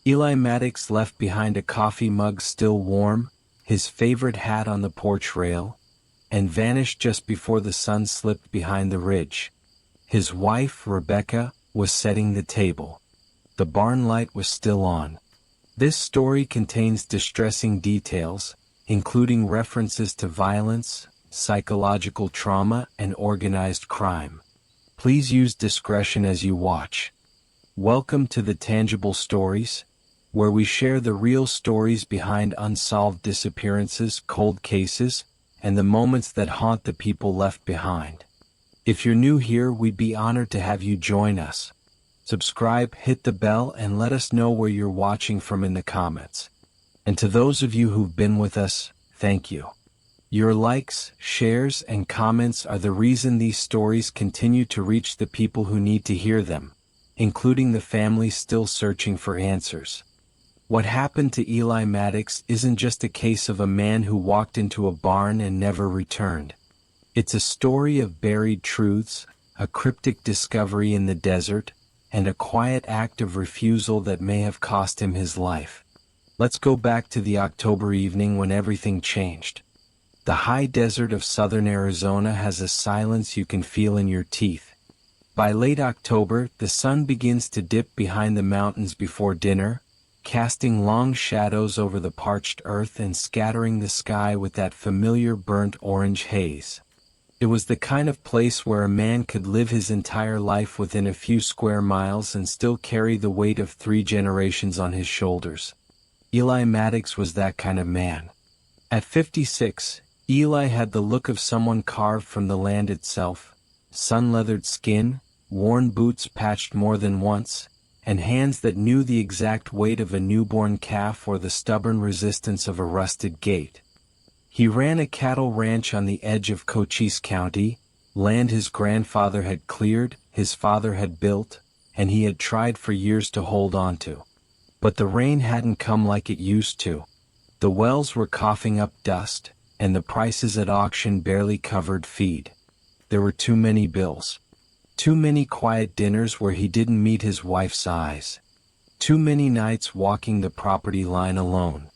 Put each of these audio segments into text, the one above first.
Eli Maddox left behind a coffee mug still warm, his favorite hat on the porch rail, and vanished just before the sun slipped behind the ridge. His wife, Rebecca, was setting the table. The barn light was still on. This story contains distressing details, including references to violence, psychological trauma, and organized crime. Please use discretion as you watch. Welcome to the Tangible Stories, where we share the real stories behind unsolved disappearances, cold cases, and the moments that haunt the people left behind. If you're new here, we'd be honored to have you join us. Subscribe, hit the bell, and let us know where you're watching from in the comments. And to those of you who've been with us, thank you. Your likes, shares, and comments are the reason these stories continue to reach the people who need to hear them, including the families still searching for answers. What happened to Eli Maddox isn't just a case of a man who walked into a barn and never returned. It's a story of buried truths, a cryptic discovery in the desert, and a quiet act of refusal that may have cost him his life. Let's go back to the October evening when everything changed. The high desert of southern Arizona has a silence you can feel in your teeth. By late October, the sun begins to dip behind the mountains before dinner, casting long shadows over the parched earth and scattering the sky with that familiar burnt orange haze. It was the kind of place where a man could live his entire life within a few square miles and still carry the weight of 3 generations on his shoulders. Eli Maddox was that kind of man. At 56, Eli had the look of someone carved from the land itself: sun-leathered skin, worn boots patched more than once, and hands that knew the exact weight of a newborn calf or the stubborn resistance of a rusted gate. He ran a cattle ranch on the edge of Cochise County, land his grandfather had cleared, his father had built, and he had tried for years to hold on to. But the rain hadn't come like it used to. The wells were coughing up dust, and the prices at auction barely covered feed. There were too many bills. Too many quiet dinners where he didn't meet his wife's eyes. Too many nights walking the property line alone.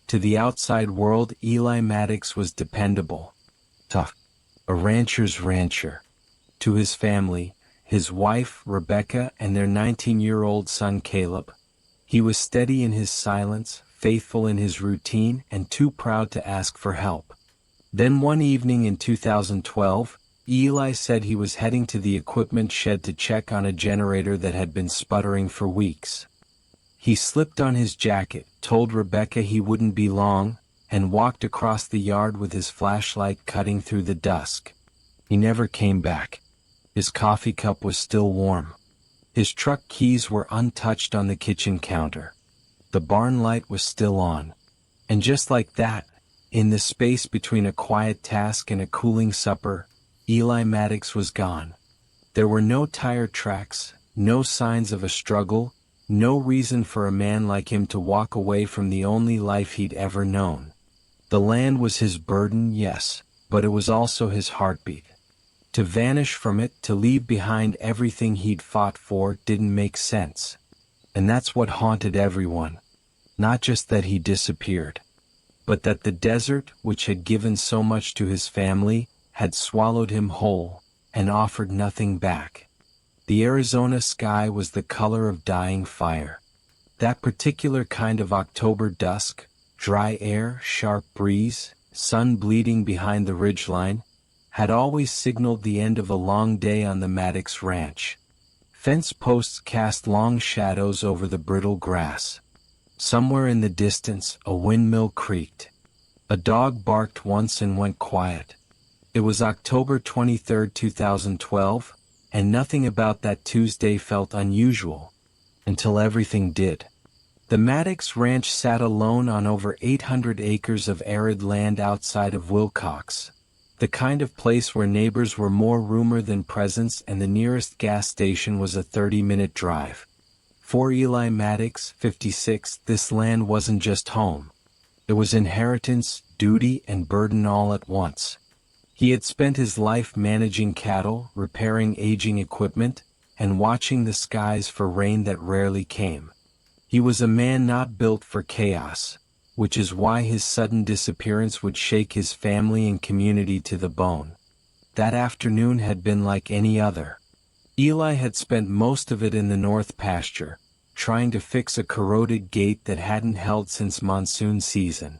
To the outside world, Eli Maddox was dependable, tough, a rancher's rancher. To his family, his wife, Rebecca, and their 19-year-old son, Caleb, he was steady in his silence, faithful in his routine, and too proud to ask for help. Then one evening in 2012, Eli said he was heading to the equipment shed to check on a generator that had been sputtering for weeks. He slipped on his jacket, told Rebecca he wouldn't be long, and walked across the yard with his flashlight cutting through the dusk. He never came back. His coffee cup was still warm. His truck keys were untouched on the kitchen counter. The barn light was still on. And just like that, in the space between a quiet task and a cooling supper, Eli Maddox was gone. There were no tire tracks, no signs of a struggle, no reason for a man like him to walk away from the only life he'd ever known. The land was his burden, yes, but it was also his heartbeat. To vanish from it, to leave behind everything he'd fought for, didn't make sense. And that's what haunted everyone. Not just that he disappeared, but that the desert, which had given so much to his family, had swallowed him whole, and offered nothing back. The Arizona sky was the color of dying fire. That particular kind of October dusk, dry air, sharp breeze, sun bleeding behind the ridgeline, had always signaled the end of a long day on the Maddox ranch. Fence posts cast long shadows over the brittle grass. Somewhere in the distance, a windmill creaked. A dog barked once and went quiet. It was October 23, 2012, and nothing about that Tuesday felt unusual, until everything did. The Maddox Ranch sat alone on over 800 acres of arid land outside of Wilcox, the kind of place where neighbors were more rumor than presence, and the nearest gas station was a 30-minute drive. For Eli Maddox, 56, this land wasn't just home. It was inheritance, duty, and burden all at once. He had spent his life managing cattle, repairing aging equipment, and watching the skies for rain that rarely came. He was a man not built for chaos, which is why his sudden disappearance would shake his family and community to the bone. That afternoon had been like any other. Eli had spent most of it in the north pasture, trying to fix a corroded gate that hadn't held since monsoon season.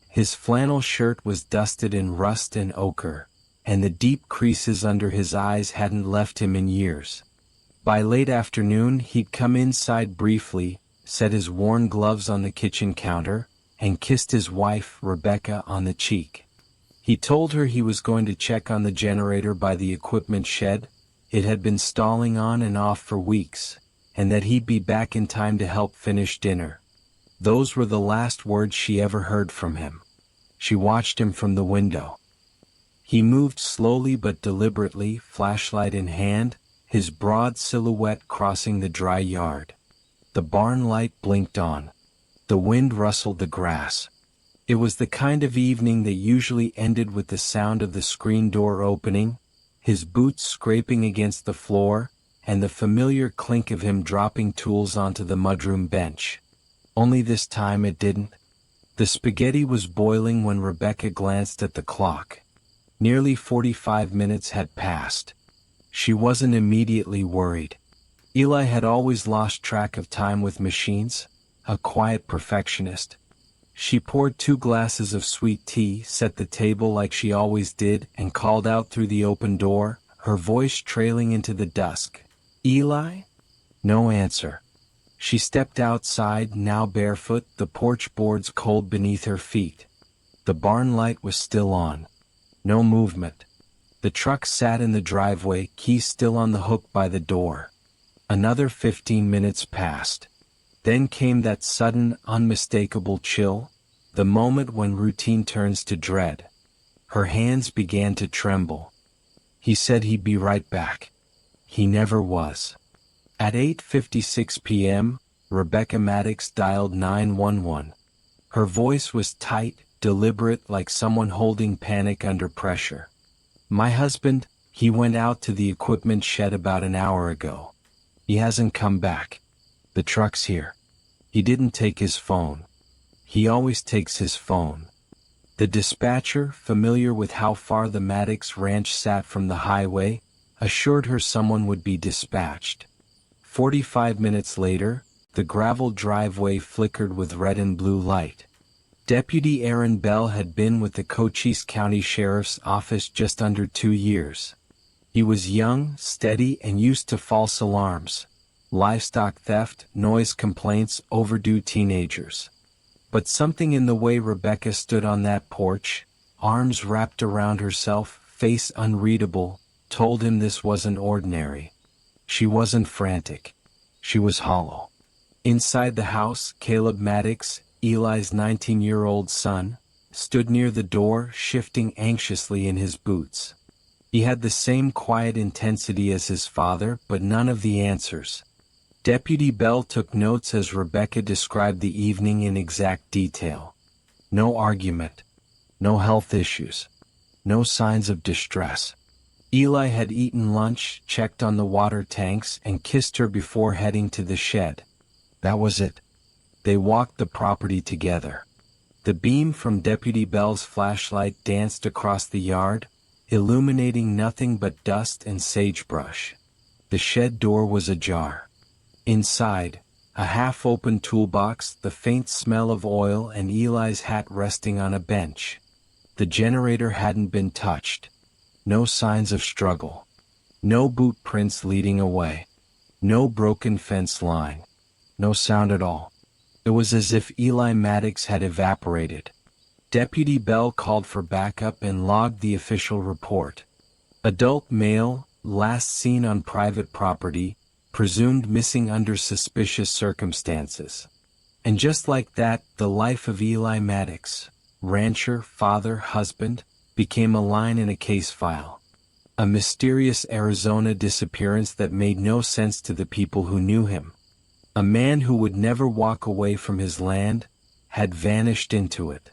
His flannel shirt was dusted in rust and ochre, and the deep creases under his eyes hadn't left him in years. By late afternoon he'd come inside briefly, set his worn gloves on the kitchen counter, and kissed his wife, Rebecca, on the cheek. He told her he was going to check on the generator by the equipment shed. It had been stalling on and off for weeks, and that he'd be back in time to help finish dinner. Those were the last words she ever heard from him. She watched him from the window. He moved slowly but deliberately, flashlight in hand, his broad silhouette crossing the dry yard. The barn light blinked on. The wind rustled the grass. It was the kind of evening that usually ended with the sound of the screen door opening, his boots scraping against the floor, and the familiar clink of him dropping tools onto the mudroom bench. Only this time it didn't. The spaghetti was boiling when Rebecca glanced at the clock. Nearly 45 minutes had passed. She wasn't immediately worried. Eli had always lost track of time with machines, a quiet perfectionist. She poured 2 glasses of sweet tea, set the table like she always did, and called out through the open door, her voice trailing into the dusk. "Eli?" No answer. She stepped outside, now barefoot, the porch boards cold beneath her feet. The barn light was still on. No movement. The truck sat in the driveway, key still on the hook by the door. Another 15 minutes passed. Then came that sudden, unmistakable chill, the moment when routine turns to dread. Her hands began to tremble. He said he'd be right back. He never was. At 8:56 p.m., Rebecca Maddox dialed 911. Her voice was tight, deliberate, like someone holding panic under pressure. "My husband, he went out to the equipment shed about an hour ago. He hasn't come back. The truck's here. He didn't take his phone. He always takes his phone." The dispatcher, familiar with how far the Maddox ranch sat from the highway, assured her someone would be dispatched. 45 minutes later, the gravel driveway flickered with red and blue light. Deputy Aaron Bell had been with the Cochise County Sheriff's Office just under 2 years. He was young, steady, and used to false alarms, livestock theft, noise complaints, overdue teenagers. But something in the way Rebecca stood on that porch, arms wrapped around herself, face unreadable, told him this wasn't ordinary. She wasn't frantic. She was hollow. Inside the house, Caleb Maddox, Eli's 19-year-old son, stood near the door, shifting anxiously in his boots. He had the same quiet intensity as his father, but none of the answers. Deputy Bell took notes as Rebecca described the evening in exact detail. No argument. No health issues. No signs of distress. Eli had eaten lunch, checked on the water tanks, and kissed her before heading to the shed. That was it. They walked the property together. The beam from Deputy Bell's flashlight danced across the yard, illuminating nothing but dust and sagebrush. The shed door was ajar. Inside, a half-open toolbox, the faint smell of oil, and Eli's hat resting on a bench. The generator hadn't been touched. No signs of struggle. No boot prints leading away. No broken fence line. No sound at all. It was as if Eli Maddox had evaporated. Deputy Bell called for backup and logged the official report. Adult male, last seen on private property, presumed missing under suspicious circumstances. And just like that, the life of Eli Maddox, rancher, father, husband, became a line in a case file. A mysterious Arizona disappearance that made no sense to the people who knew him. A man who would never walk away from his land, had vanished into it.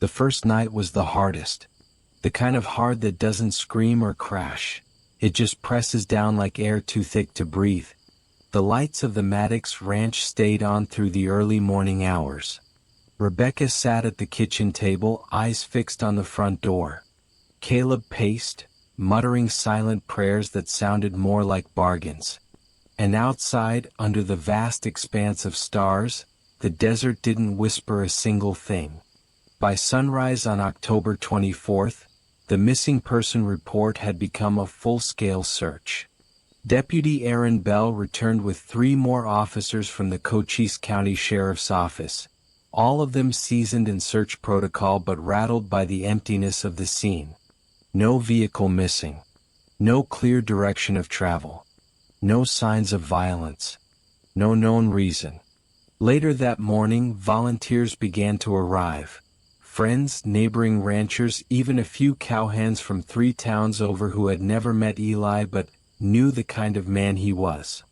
The first night was the hardest. The kind of hard that doesn't scream or crash. It just presses down like air too thick to breathe. The lights of the Maddox ranch stayed on through the early morning hours. Rebecca sat at the kitchen table, eyes fixed on the front door. Caleb paced, muttering silent prayers that sounded more like bargains. And outside, under the vast expanse of stars, the desert didn't whisper a single thing. By sunrise on October 24th, the missing person report had become a full-scale search. Deputy Aaron Bell returned with 3 more officers from the Cochise County Sheriff's Office, all of them seasoned in search protocol but rattled by the emptiness of the scene. No vehicle missing. No clear direction of travel. No signs of violence. No known reason. Later that morning, volunteers began to arrive. Friends, neighboring ranchers, even a few cowhands from 3 towns over who had never met Eli but knew the kind of man he was.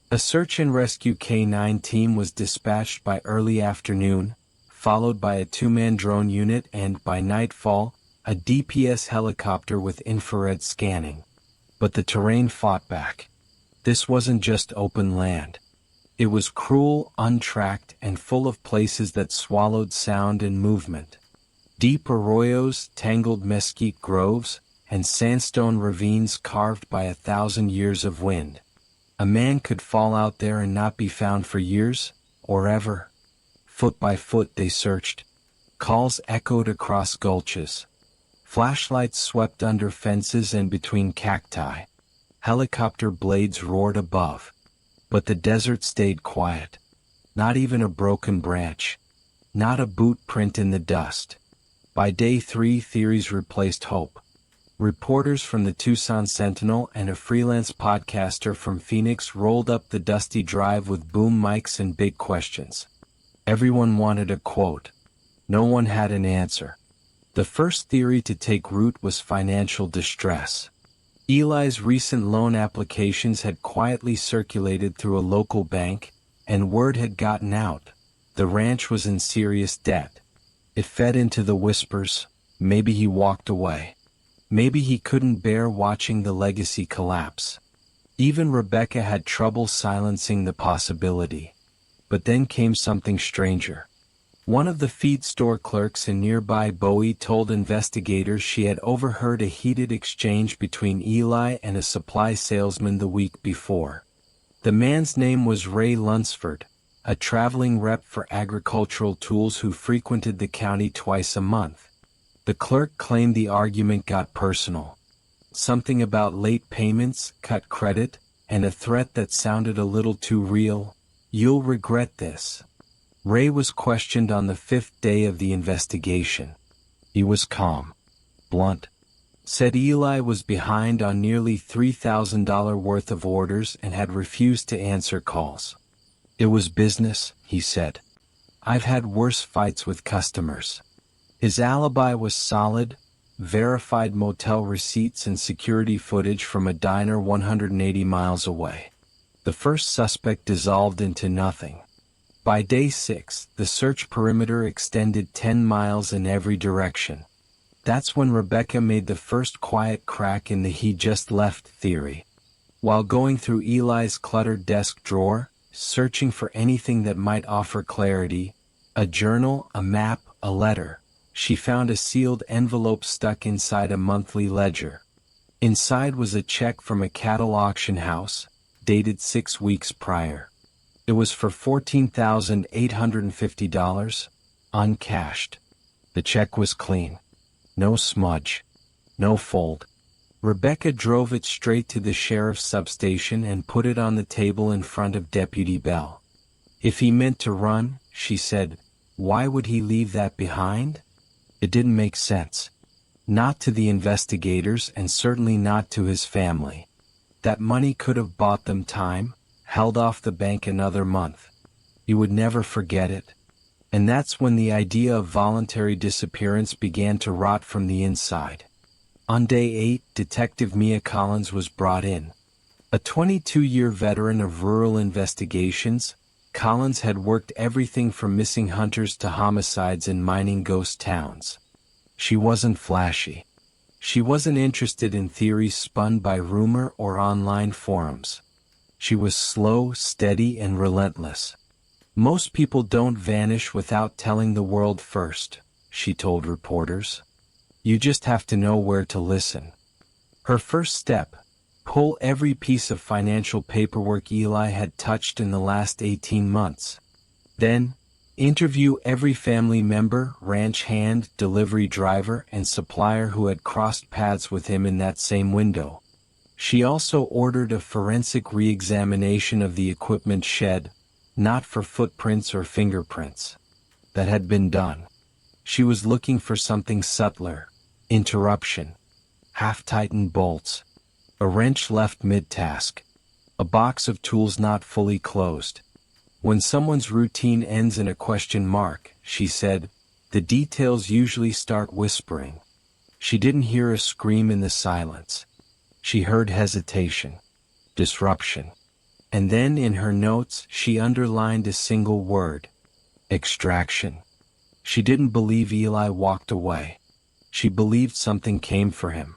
A search and rescue K-9 team was dispatched by early afternoon, followed by a 2-man drone unit and, by nightfall, a DPS helicopter with infrared scanning. But the terrain fought back. This wasn't just open land. It was cruel, untracked, and full of places that swallowed sound and movement. Deep arroyos, tangled mesquite groves, and sandstone ravines carved by 1,000 years of wind. A man could fall out there and not be found for years, or ever. Foot by foot they searched. Calls echoed across gulches. Flashlights swept under fences and between cacti. Helicopter blades roared above. But the desert stayed quiet. Not even a broken branch. Not a boot print in the dust. By day 3, theories replaced hope. Reporters from the Tucson Sentinel and a freelance podcaster from Phoenix rolled up the dusty drive with boom mics and big questions. Everyone wanted a quote. No one had an answer. The first theory to take root was financial distress. Eli's recent loan applications had quietly circulated through a local bank, and word had gotten out. The ranch was in serious debt. It fed into the whispers. Maybe he walked away. Maybe he couldn't bear watching the legacy collapse. Even Rebecca had trouble silencing the possibility. But then came something stranger. One of the feed store clerks in nearby Bowie told investigators she had overheard a heated exchange between Eli and a supply salesman the week before. The man's name was Ray Lunsford, a traveling rep for agricultural tools who frequented the county twice a month. The clerk claimed the argument got personal. Something about late payments, cut credit, and a threat that sounded a little too real. "You'll regret this." Ray was questioned on the 5th day of the investigation. He was calm. Blunt. Said Eli was behind on nearly $3,000 worth of orders and had refused to answer calls. "It was business," he said. "I've had worse fights with customers." His alibi was solid, verified motel receipts and security footage from a diner 180 miles away. The first suspect dissolved into nothing. By day 6, the search perimeter extended 10 miles in every direction. That's when Rebecca made the first quiet crack in the "he just left" theory. While going through Eli's cluttered desk drawer, searching for anything that might offer clarity, a journal, a map, a letter, she found a sealed envelope stuck inside a monthly ledger. Inside was a check from a cattle auction house, dated 6 weeks prior. It was for $14,850, uncashed. The check was clean. No smudge. No fold. Rebecca drove it straight to the sheriff's substation and put it on the table in front of Deputy Bell. If he meant to run, she said, why would he leave that behind? It didn't make sense. Not to the investigators and certainly not to his family. That money could have bought them time, held off the bank another month. He would never forget it. And that's when the idea of voluntary disappearance began to rot from the inside. On day 8, Detective Mia Collins was brought in. A 22-year veteran of rural investigations, Collins had worked everything from missing hunters to homicides in mining ghost towns. She wasn't flashy. She wasn't interested in theories spun by rumor or online forums. She was slow, steady, and relentless. "Most people don't vanish without telling the world first," she told reporters. "You just have to know where to listen." Her first step: pull every piece of financial paperwork Eli had touched in the last 18 months. Then, interview every family member, ranch hand, delivery driver, and supplier who had crossed paths with him in that same window. She also ordered a forensic re-examination of the equipment shed, not for footprints or fingerprints. That had been done. She was looking for something subtler: interruption, half-tightened bolts, a wrench left mid-task, a box of tools not fully closed. "When someone's routine ends in a question mark," she said, "the details usually start whispering." She didn't hear a scream in the silence. She heard hesitation, disruption. And then in her notes she underlined a single word: extraction. She didn't believe Eli walked away. She believed something came for him.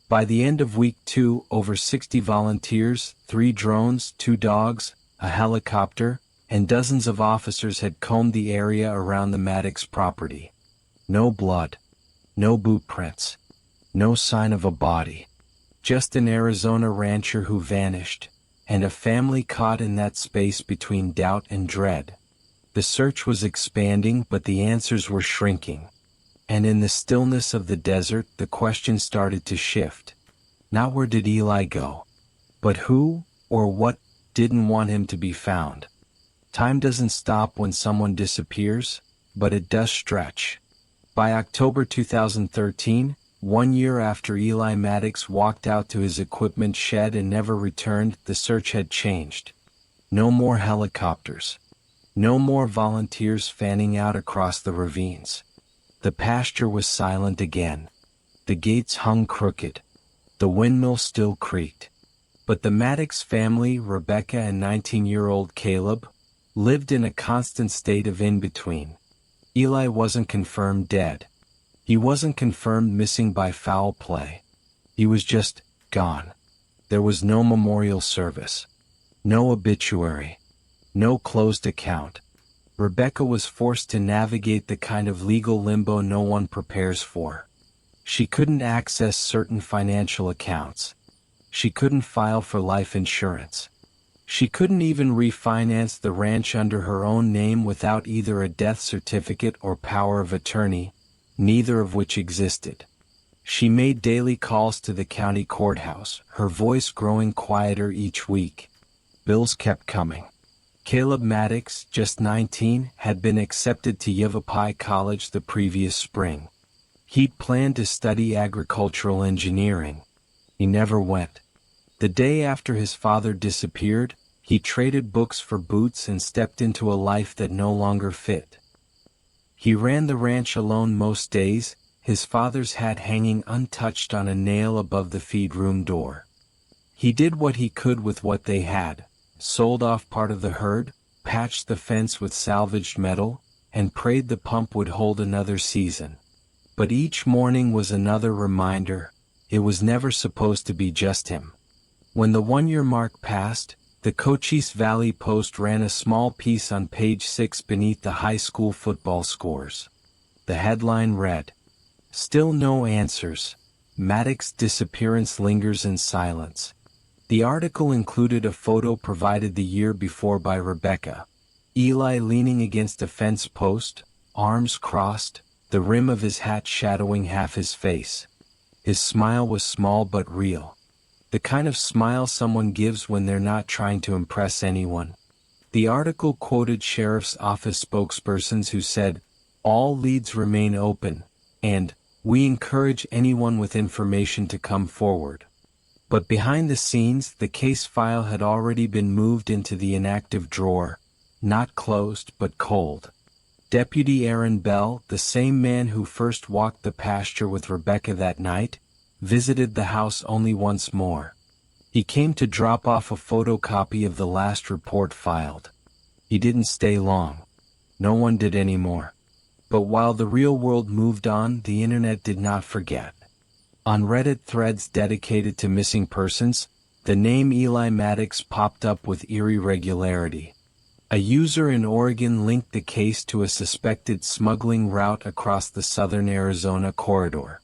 By the end of week 2, over 60 volunteers, 3 drones, 2 dogs, a helicopter, and dozens of officers had combed the area around the Maddox property. No blood. No boot prints. No sign of a body. Just an Arizona rancher who vanished, and a family caught in that space between doubt and dread. The search was expanding, but the answers were shrinking. And in the stillness of the desert, the question started to shift. Not where did Eli go, but who, or what, didn't want him to be found. Time doesn't stop when someone disappears, but it does stretch. By October 2013, 1 year after Eli Maddox walked out to his equipment shed and never returned, the search had changed. No more helicopters. No more volunteers fanning out across the ravines. The pasture was silent again. The gates hung crooked. The windmill still creaked. But the Maddox family, Rebecca and 19-year-old Caleb, lived in a constant state of in-between. Eli wasn't confirmed dead. He wasn't confirmed missing by foul play. He was just gone. There was no memorial service. No obituary. No closed account. Rebecca was forced to navigate the kind of legal limbo no one prepares for. She couldn't access certain financial accounts. She couldn't file for life insurance. She couldn't even refinance the ranch under her own name without either a death certificate or power of attorney, neither of which existed. She made daily calls to the county courthouse, her voice growing quieter each week. Bills kept coming. Caleb Maddox, just 19, had been accepted to Yavapai College the previous spring. He'd planned to study agricultural engineering. He never went. The day after his father disappeared, he traded books for boots and stepped into a life that no longer fit. He ran the ranch alone most days, his father's hat hanging untouched on a nail above the feed room door. He did what he could with what they had, sold off part of the herd, patched the fence with salvaged metal, and prayed the pump would hold another season. But each morning was another reminder: it was never supposed to be just him. When the 1-year mark passed, the Cochise Valley Post ran a small piece on page 6 beneath the high school football scores. The headline read, "Still no answers. Maddox disappearance lingers in silence." The article included a photo provided the year before by Rebecca. Eli leaning against a fence post, arms crossed, the rim of his hat shadowing half his face. His smile was small but real. The kind of smile someone gives when they're not trying to impress anyone. The article quoted sheriff's office spokespersons who said, "All leads remain open," and "We encourage anyone with information to come forward." But behind the scenes, the case file had already been moved into the inactive drawer, not closed but cold. Deputy Aaron Bell, the same man who first walked the pasture with Rebecca that night, visited the house only once more. He came to drop off a photocopy of the last report filed. He didn't stay long. No one did anymore. But while the real world moved on, the internet did not forget. On Reddit threads dedicated to missing persons, The name Eli Maddox popped up with eerie regularity. A user in Oregon linked the case to a suspected smuggling route across the southern Arizona corridor.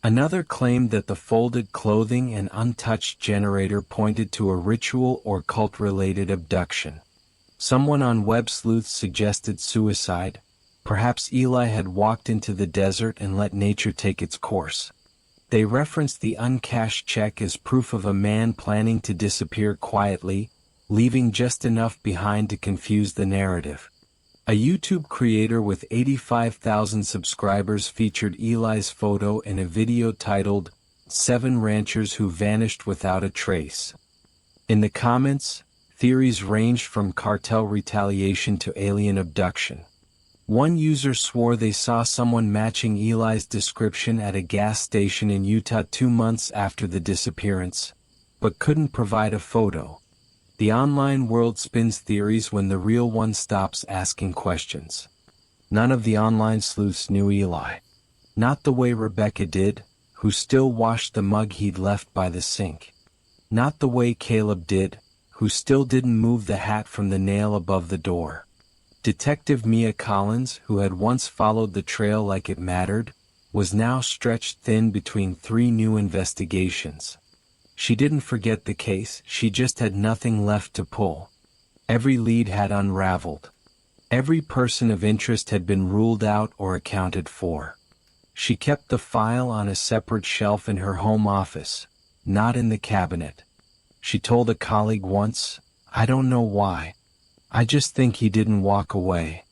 Another claimed that the folded clothing and untouched generator pointed to a ritual or cult-related abduction. Someone on Web Sleuth suggested suicide. Perhaps Eli had walked into the desert and let nature take its course. They referenced the uncashed check as proof of a man planning to disappear quietly, leaving just enough behind to confuse the narrative. A YouTube creator with 85,000 subscribers featured Eli's photo in a video titled, "7 Ranchers Who Vanished Without a Trace." In the comments, theories ranged from cartel retaliation to alien abduction. One user swore they saw someone matching Eli's description at a gas station in Utah 2 months after the disappearance, but couldn't provide a photo. The online world spins theories when the real one stops asking questions. None of the online sleuths knew Eli. Not the way Rebecca did, who still washed the mug he'd left by the sink. Not the way Caleb did, who still didn't move the hat from the nail above the door. Detective Mia Collins, who had once followed the trail like it mattered, was now stretched thin between 3 new investigations. She didn't forget the case, she just had nothing left to pull. Every lead had unraveled. Every person of interest had been ruled out or accounted for. She kept the file on a separate shelf in her home office, not in the cabinet. She told a colleague once, "I don't know why. I just think he didn't walk away."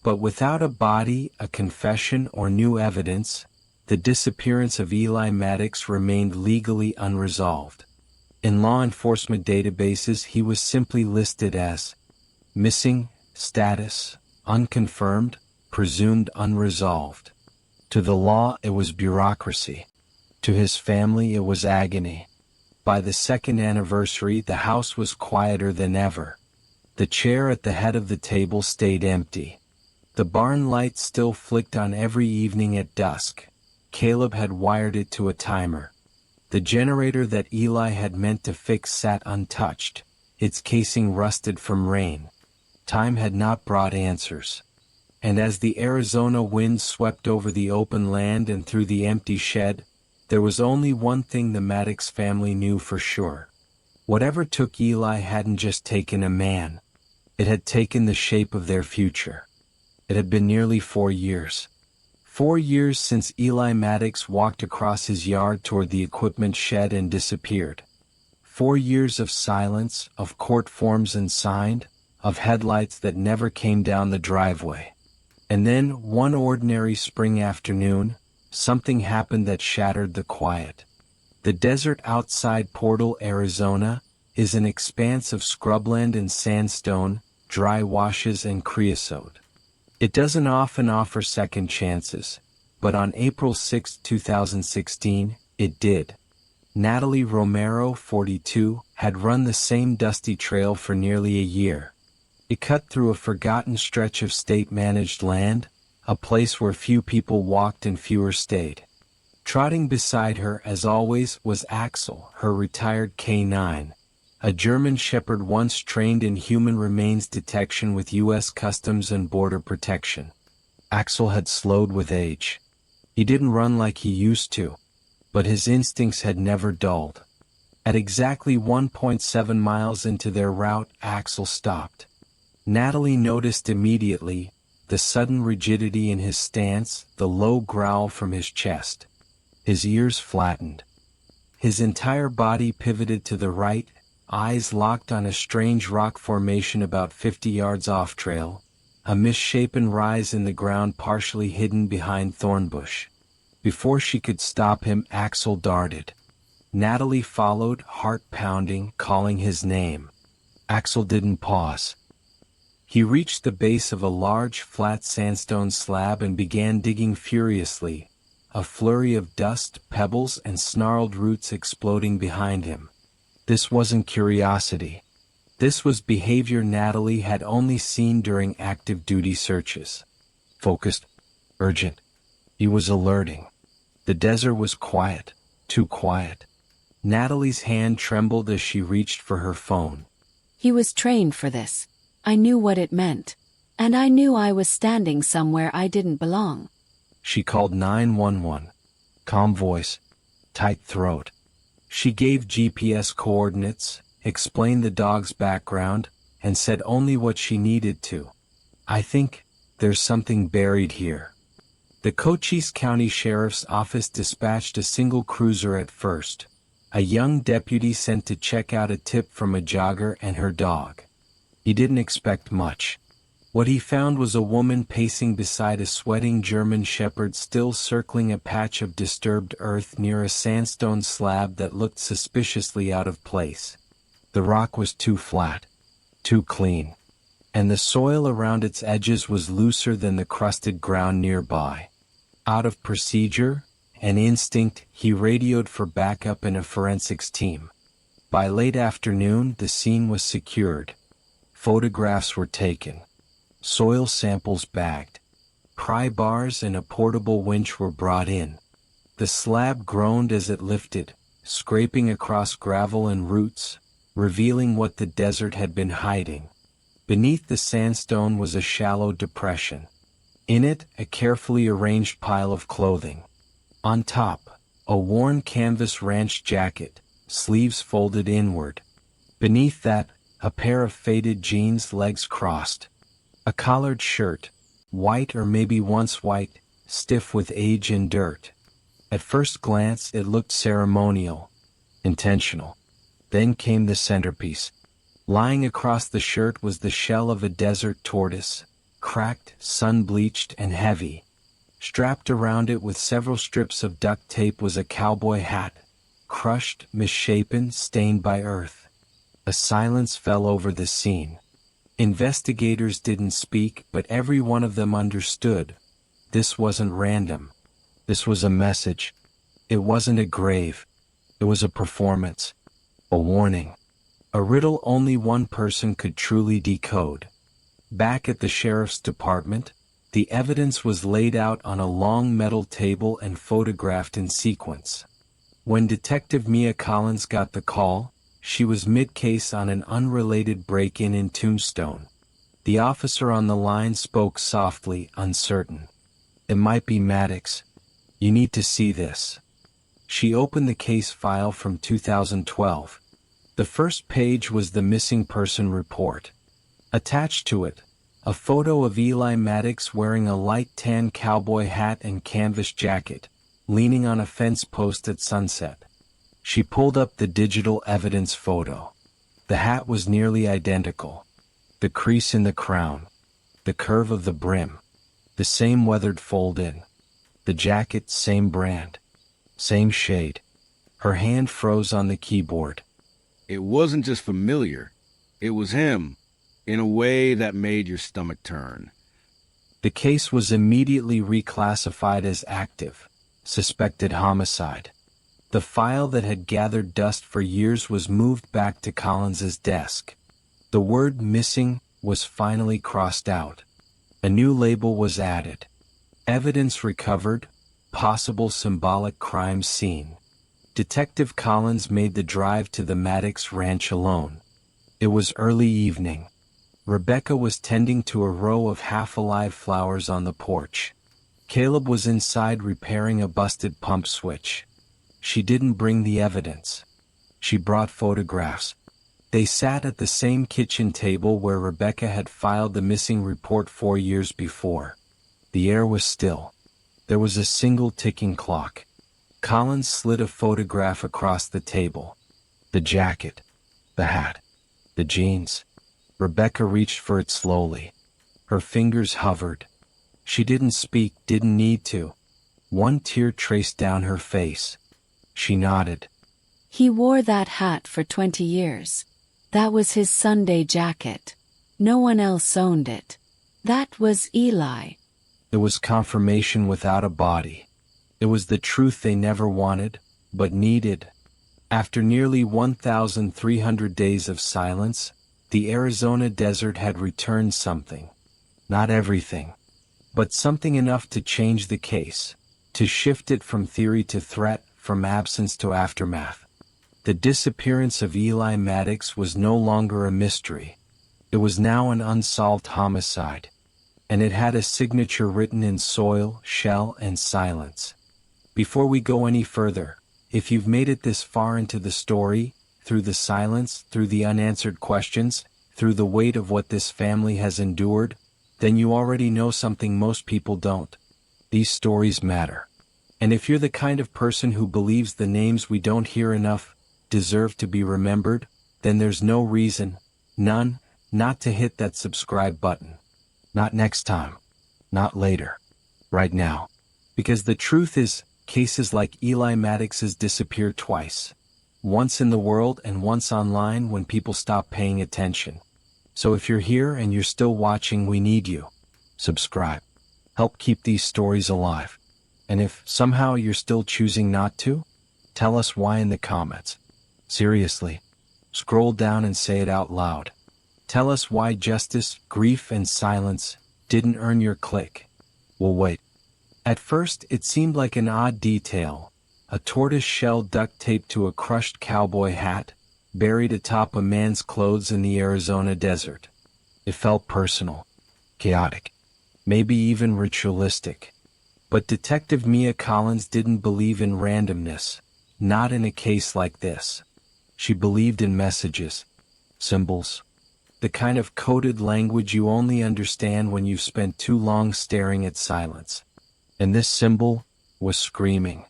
But without a body, a confession, or new evidence, the disappearance of Eli Maddox remained legally unresolved. In law enforcement databases, he was simply listed as missing, status, unconfirmed, presumed unresolved. To the law, it was bureaucracy. To his family, it was agony. By the second anniversary, the house was quieter than ever. The chair at the head of the table stayed empty. The barn light still flicked on every evening at dusk. Caleb had wired it to a timer. The generator that Eli had meant to fix sat untouched, its casing rusted from rain. Time had not brought answers. And as the Arizona wind swept over the open land and through the empty shed, there was only one thing the Maddox family knew for sure. Whatever took Eli hadn't just taken a man. It had taken the shape of their future. It had been nearly 4 years. 4 years since Eli Maddox walked across his yard toward the equipment shed and disappeared. 4 years of silence, of court forms unsigned, of headlights that never came down the driveway. And then, one ordinary spring afternoon, something happened that shattered the quiet. The desert outside Portal, Arizona, is an expanse of scrubland and sandstone, dry washes and creosote. It doesn't often offer second chances, but on April 6, 2016, it did. Natalie Romero, 42, had run the same dusty trail for nearly a year. It cut through a forgotten stretch of state-managed land, a place where few people walked and fewer stayed. Trotting beside her, as always, was Axel, her retired K9, a German Shepherd once trained in human remains detection with U.S. Customs and Border Protection. Axel had slowed with age. He didn't run like he used to, but his instincts had never dulled. At exactly 1.7 miles into their route, Axel stopped. Natalie noticed immediately the sudden rigidity in his stance, the low growl from his chest. His ears flattened. His entire body pivoted to the right, eyes locked on a strange rock formation about 50 yards off trail, a misshapen rise in the ground partially hidden behind thornbush. Before she could stop him, Axel darted. Natalie followed, heart pounding, calling his name. Axel didn't pause. He reached the base of a large, flat sandstone slab and began digging furiously, a flurry of dust, pebbles, and snarled roots exploding behind him. This wasn't curiosity. This was behavior Natalie had only seen during active duty searches. Focused, urgent. He was alerting. The desert was quiet, too quiet. Natalie's hand trembled as she reached for her phone. He was trained for this. I knew what it meant. And I knew I was standing somewhere I didn't belong. She called 911. Calm voice, tight throat. She gave GPS coordinates, explained the dog's background, and said only what she needed to. I think there's something buried here. The Cochise County Sheriff's Office dispatched a single cruiser at first. A young deputy sent to check out a tip from a jogger and her dog. He didn't expect much. What he found was a woman pacing beside a sweating German shepherd still circling a patch of disturbed earth near a sandstone slab that looked suspiciously out of place. The rock was too flat, too clean, and the soil around its edges was looser than the crusted ground nearby. Out of procedure and instinct, he radioed for backup and a forensics team. By late afternoon, the scene was secured. Photographs were taken. Soil samples bagged. Pry bars and a portable winch were brought in. The slab groaned as it lifted, scraping across gravel and roots, revealing what the desert had been hiding. Beneath the sandstone was a shallow depression. In it, a carefully arranged pile of clothing. On top, a worn canvas ranch jacket, sleeves folded inward. Beneath that, a pair of faded jeans, legs crossed. A collared shirt, white or maybe once white, stiff with age and dirt. At first glance it looked ceremonial, intentional. Then came the centerpiece. Lying across the shirt was the shell of a desert tortoise, cracked, sun-bleached, and heavy. Strapped around it with several strips of duct tape was a cowboy hat, crushed, misshapen, stained by earth. A silence fell over the scene. Investigators didn't speak, but every one of them understood. This wasn't random. This was a message. It wasn't a grave. It was a performance. A warning. A riddle only one person could truly decode. Back at the sheriff's department, the evidence was laid out on a long metal table and photographed in sequence. When Detective Mia Collins got the call, she was mid-case on an unrelated break-in in Tombstone. The officer on the line spoke softly, uncertain. "It might be Maddox. You need to see this." She opened the case file from 2012. The first page was the missing person report. Attached to it, a photo of Eli Maddox wearing a light tan cowboy hat and canvas jacket, leaning on a fence post at sunset. She pulled up the digital evidence photo. The hat was nearly identical. The crease in the crown, the curve of the brim, the same weathered fold-in. The jacket, same brand, same shade. Her hand froze on the keyboard. It wasn't just familiar. It was him, in a way that made your stomach turn. The case was immediately reclassified as active, suspected homicide. The file that had gathered dust for years was moved back to Collins's desk. The word missing was finally crossed out. A new label was added. Evidence recovered, possible symbolic crime scene. Detective Collins made the drive to the Maddox ranch alone. It was early evening. Rebecca was tending to a row of half-alive flowers on the porch. Caleb was inside repairing a busted pump switch. She didn't bring the evidence. She brought photographs. They sat at the same kitchen table where Rebecca had filed the missing report 4 years before. The air was still. There was a single ticking clock. Collins slid a photograph across the table. The jacket, the hat, the jeans. Rebecca reached for it slowly. Her fingers hovered. She didn't speak, didn't need to. One tear traced down her face. She nodded. He wore that hat for 20 years. That was his Sunday jacket. No one else owned it. That was Eli. It was confirmation without a body. It was the truth they never wanted, but needed. After nearly 1,300 days of silence, the Arizona desert had returned something. Not everything, but something enough to change the case, to shift it from theory to threat, from absence to aftermath. The disappearance of Eli Maddox was no longer a mystery. It was now an unsolved homicide, and it had a signature written in soil, shell, and silence. Before we go any further, if you've made it this far into the story, through the silence, through the unanswered questions, through the weight of what this family has endured, then you already know something most people don't. These stories matter. And if you're the kind of person who believes the names we don't hear enough deserve to be remembered, then there's no reason, none, not to hit that subscribe button. Not next time. Not later. Right now. Because the truth is, cases like Eli Maddox's disappear twice. Once in the world and once online when people stop paying attention. So if you're here and you're still watching, we need you. Subscribe. Help keep these stories alive. And if somehow you're still choosing not to, tell us why in the comments. Seriously. Scroll down and say it out loud. Tell us why justice, grief, and silence didn't earn your click. We'll wait. At first, it seemed like an odd detail. A tortoise shell duct taped to a crushed cowboy hat, buried atop a man's clothes in the Arizona desert. It felt personal, chaotic, maybe even ritualistic. But Detective Mia Collins didn't believe in randomness, not in a case like this. She believed in messages, symbols, the kind of coded language you only understand when you've spent too long staring at silence. And this symbol was screaming.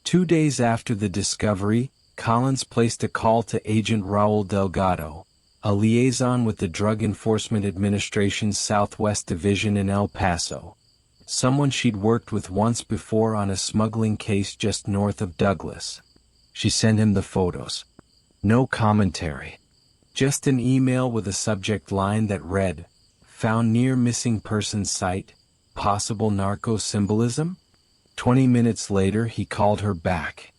2 days after the discovery, Collins placed a call to Agent Raul Delgado, a liaison with the Drug Enforcement Administration's Southwest Division in El Paso. Someone she'd worked with once before on a smuggling case just north of Douglas. She sent him the photos. No commentary. Just an email with a subject line that read, "Found near missing person site, possible narco symbolism?" 20 minutes later he called her back.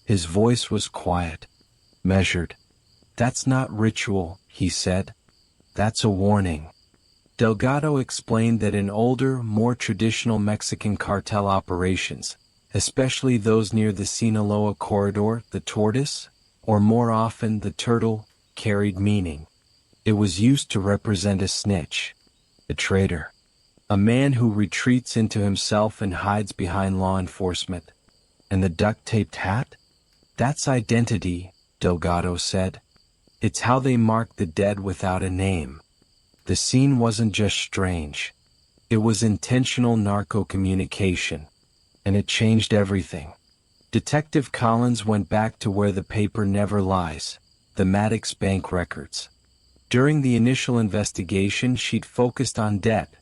His voice was quiet, measured. "That's not ritual," he said. "That's a warning." Delgado explained that in older, more traditional Mexican cartel operations, especially those near the Sinaloa corridor, the tortoise, or more often the turtle, carried meaning. It was used to represent a snitch, a traitor, a man who retreats into himself and hides behind law enforcement. And the duct-taped hat? That's identity, Delgado said. It's how they mark the dead without a name. The scene wasn't just strange. It was intentional narco-communication. And it changed everything. Detective Collins went back to where the paper never lies, the Maddox bank records. During the initial investigation, she'd focused on debt,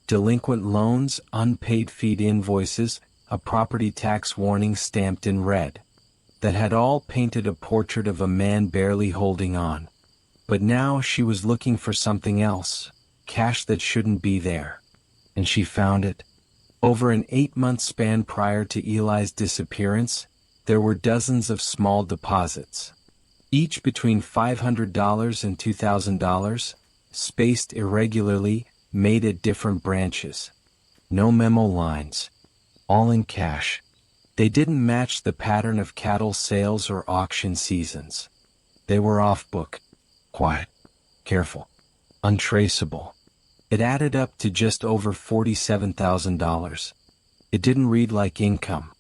delinquent loans, unpaid feed invoices, a property tax warning stamped in red, that had all painted a portrait of a man barely holding on. But now she was looking for something else, cash that shouldn't be there. And she found it. Over an 8-month span prior to Eli's disappearance, there were dozens of small deposits, each between $500 and $2,000, spaced irregularly, made at different branches. No memo lines. All in cash. They didn't match the pattern of cattle sales or auction seasons. They were off-book, quiet, careful, untraceable. It added up to just over $47,000. It didn't read like income.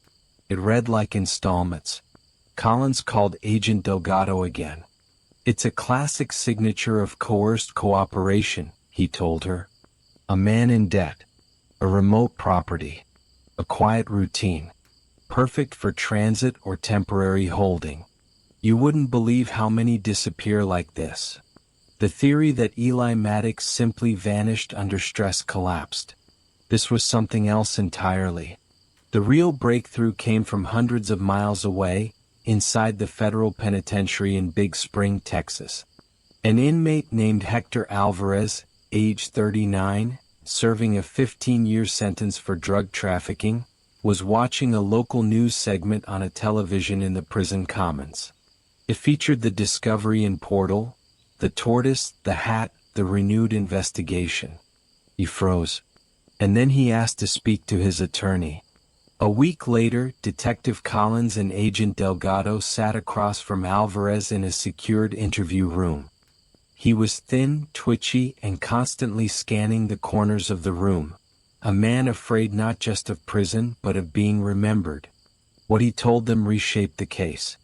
It read like installments. Collins called Agent Delgado again. "It's a classic signature of coerced cooperation," he told her. "A man in debt. A remote property. A quiet routine. Perfect for transit or temporary holding. You wouldn't believe how many disappear like this." The theory that Eli Maddox simply vanished under stress collapsed. This was something else entirely. The real breakthrough came from hundreds of miles away, inside the federal penitentiary in Big Spring, Texas. An inmate named Hector Alvarez, age 39, serving a 15-year sentence for drug trafficking, was watching a local news segment on a television in the prison commons. It featured the discovery in Portal, the tortoise, the hat, the renewed investigation. He froze. And then he asked to speak to his attorney. A week later, Detective Collins and Agent Delgado sat across from Alvarez in a secured interview room. He was thin, twitchy, and constantly scanning the corners of the room. A man afraid not just of prison but of being remembered. What he told them reshaped the case.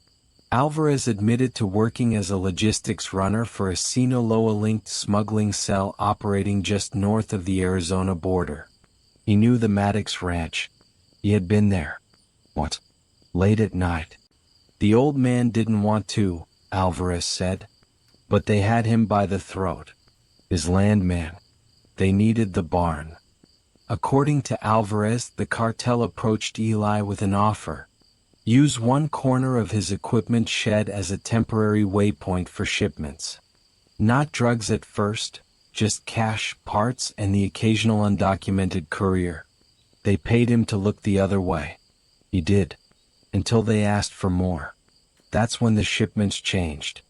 Alvarez admitted to working as a logistics runner for a Sinaloa-linked smuggling cell operating just north of the Arizona border. He knew the Maddox ranch. He had been there. What? Late at night. The old man didn't want to, Alvarez said. But they had him by the throat. His landman. They needed the barn. According to Alvarez, the cartel approached Eli with an offer. Use one corner of his equipment shed as a temporary waypoint for shipments. Not drugs at first, just cash, parts, and the occasional undocumented courier. They paid him to look the other way. He did. Until they asked for more. That's when the shipments changed.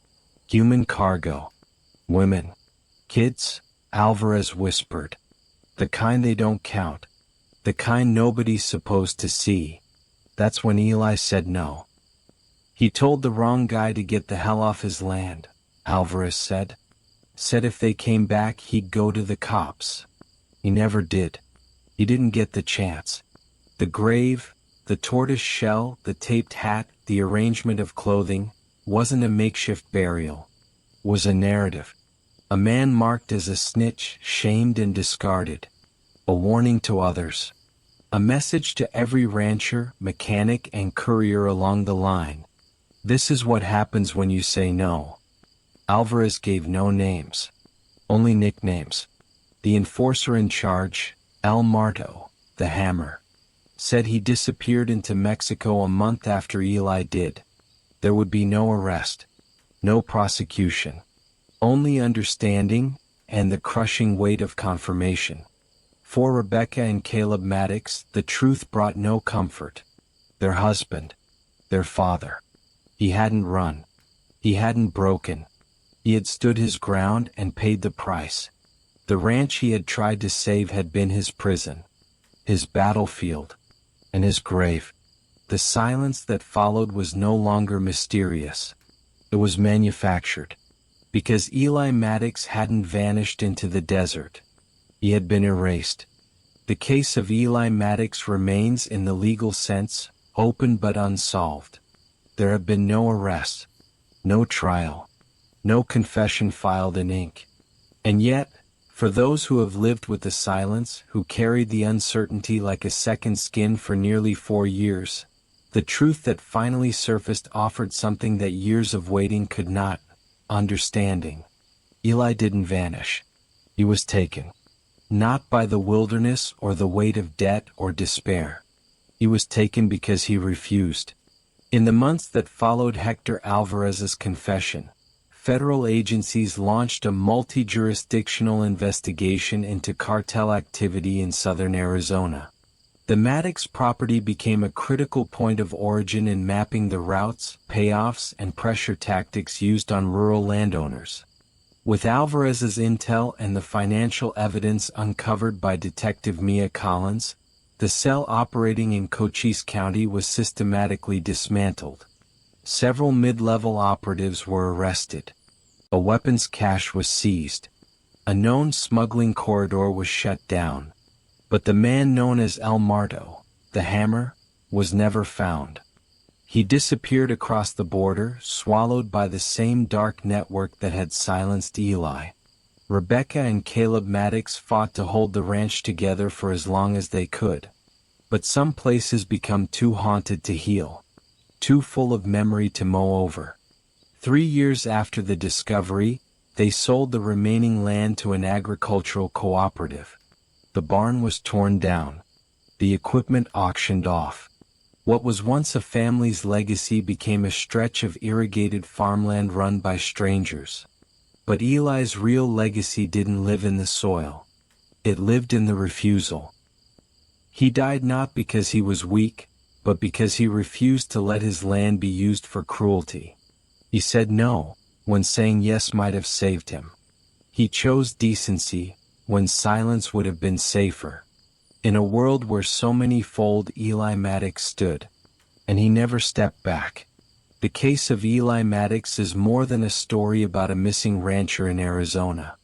Human cargo. Women. Kids, Alvarez whispered. The kind they don't count. The kind nobody's supposed to see. That's when Eli said no. He told the wrong guy to get the hell off his land, Alvarez said. Said if they came back he'd go to the cops. He never did. He didn't get the chance. The grave, the tortoise shell, the taped hat, the arrangement of clothing, wasn't a makeshift burial. Was a narrative. A man marked as a snitch, shamed and discarded. A warning to others. A message to every rancher, mechanic, and courier along the line. This is what happens when you say no. Alvarez gave no names. Only nicknames. The enforcer in charge, El Marto, the Hammer, said he disappeared into Mexico a month after Eli did. There would be no arrest. No prosecution. Only understanding, and the crushing weight of confirmation. For Rebecca and Caleb Maddox, the truth brought no comfort. Their husband. Their father. He hadn't run. He hadn't broken. He had stood his ground and paid the price. The ranch he had tried to save had been his prison. His battlefield. And his grave. The silence that followed was no longer mysterious. It was manufactured. Because Eli Maddox hadn't vanished into the desert. He had been erased. The case of Eli Maddox remains in the legal sense, open but unsolved. There have been no arrests, no trial, no confession filed in ink. And yet, for those who have lived with the silence, who carried the uncertainty like a second skin for nearly 4 years, the truth that finally surfaced offered something that years of waiting could not. Understanding. Eli didn't vanish. He was taken. Not by the wilderness or the weight of debt or despair. He was taken because he refused. In the months that followed Hector Alvarez's confession, federal agencies launched a multi-jurisdictional investigation into cartel activity in southern Arizona. The Maddox property became a critical point of origin in mapping the routes, payoffs, and pressure tactics used on rural landowners. With Alvarez's intel and the financial evidence uncovered by Detective Mia Collins, the cell operating in Cochise County was systematically dismantled. Several mid-level operatives were arrested. A weapons cache was seized. A known smuggling corridor was shut down. But the man known as El Marto, the Hammer, was never found. He disappeared across the border, swallowed by the same dark network that had silenced Eli. Rebecca and Caleb Maddox fought to hold the ranch together for as long as they could. But some places become too haunted to heal. Too full of memory to mow over. 3 years after the discovery, they sold the remaining land to an agricultural cooperative. The barn was torn down. The equipment auctioned off. What was once a family's legacy became a stretch of irrigated farmland run by strangers. But Eli's real legacy didn't live in the soil. It lived in the refusal. He died not because he was weak, but because he refused to let his land be used for cruelty. He said no, when saying yes might have saved him. He chose decency, when silence would have been safer. In a world where so many fold, Eli Maddox stood, and he never stepped back. The case of Eli Maddox is more than a story about a missing rancher in Arizona.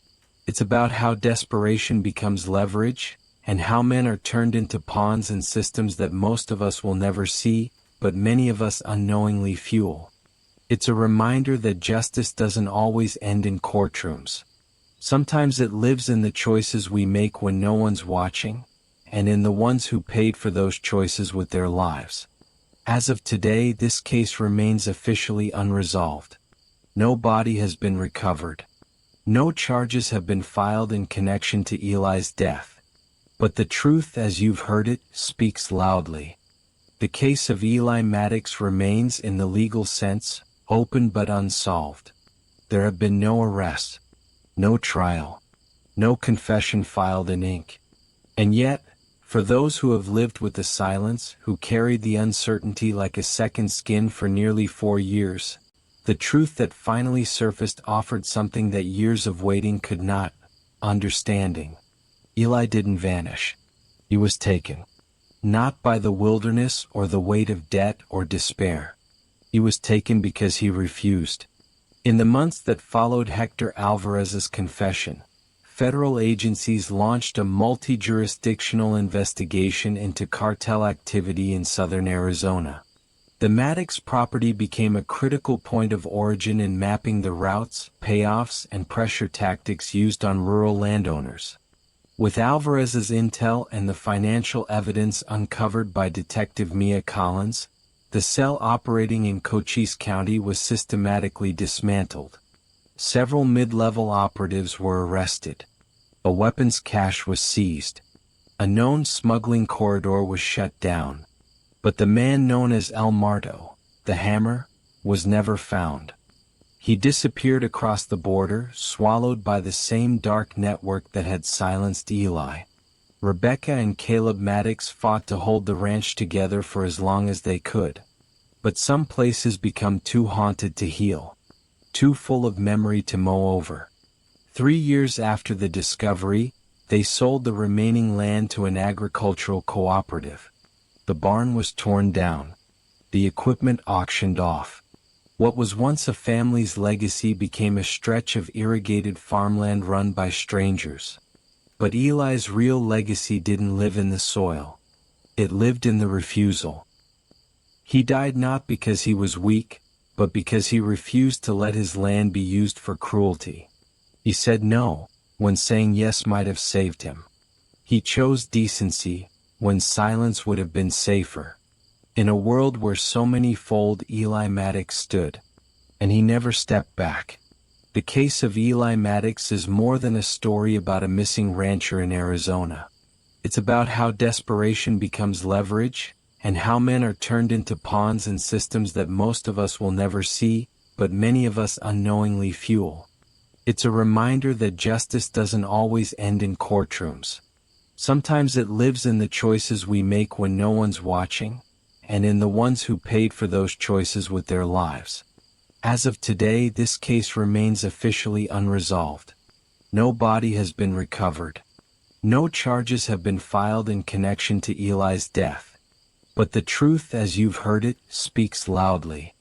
It's about how desperation becomes leverage, and how men are turned into pawns in systems that most of us will never see, but many of us unknowingly fuel. It's a reminder that justice doesn't always end in courtrooms. Sometimes it lives in the choices we make when no one's watching, and in the ones who paid for those choices with their lives. As of today, this case remains officially unresolved. No body has been recovered. No charges have been filed in connection to Eli's death. But the truth, as you've heard it, speaks loudly. The case of Eli Maddox remains, in the legal sense, open but unsolved. There have been no arrests, no trial, no confession filed in ink. And yet, for those who have lived with the silence, who carried the uncertainty like a second skin for nearly 4 years, the truth that finally surfaced offered something that years of waiting could not: understanding. Eli didn't vanish. He was taken. Not by the wilderness or the weight of debt or despair. He was taken because he refused. In the months that followed Hector Alvarez's confession, federal agencies launched a multi-jurisdictional investigation into cartel activity in southern Arizona. The Maddox property became a critical point of origin in mapping the routes, payoffs, and pressure tactics used on rural landowners. With Alvarez's intel and the financial evidence uncovered by Detective Mia Collins, the cell operating in Cochise County was systematically dismantled. Several mid-level operatives were arrested. A weapons cache was seized. A known smuggling corridor was shut down. But the man known as El Marto, the Hammer, was never found. He disappeared across the border, swallowed by the same dark network that had silenced Eli. Rebecca and Caleb Maddox fought to hold the ranch together for as long as they could. But some places become too haunted to heal, too full of memory to mow over. 3 years after the discovery, they sold the remaining land to an agricultural cooperative. The barn was torn down. The equipment auctioned off. What was once a family's legacy became a stretch of irrigated farmland run by strangers. But Eli's real legacy didn't live in the soil. It lived in the refusal. He died not because he was weak, but because he refused to let his land be used for cruelty. He said no, when saying yes might have saved him. He chose decency, when silence would have been safer. In a world where so many fold, Eli Maddox stood, and he never stepped back. The case of Eli Maddox is more than a story about a missing rancher in Arizona. It's about how desperation becomes leverage, and how men are turned into pawns in systems that most of us will never see, but many of us unknowingly fuel. It's a reminder that justice doesn't always end in courtrooms. Sometimes it lives in the choices we make when no one's watching, and in the ones who paid for those choices with their lives. As of today, this case remains officially unresolved. No body has been recovered. No charges have been filed in connection to Eli's death. But the truth, as you've heard it, speaks loudly.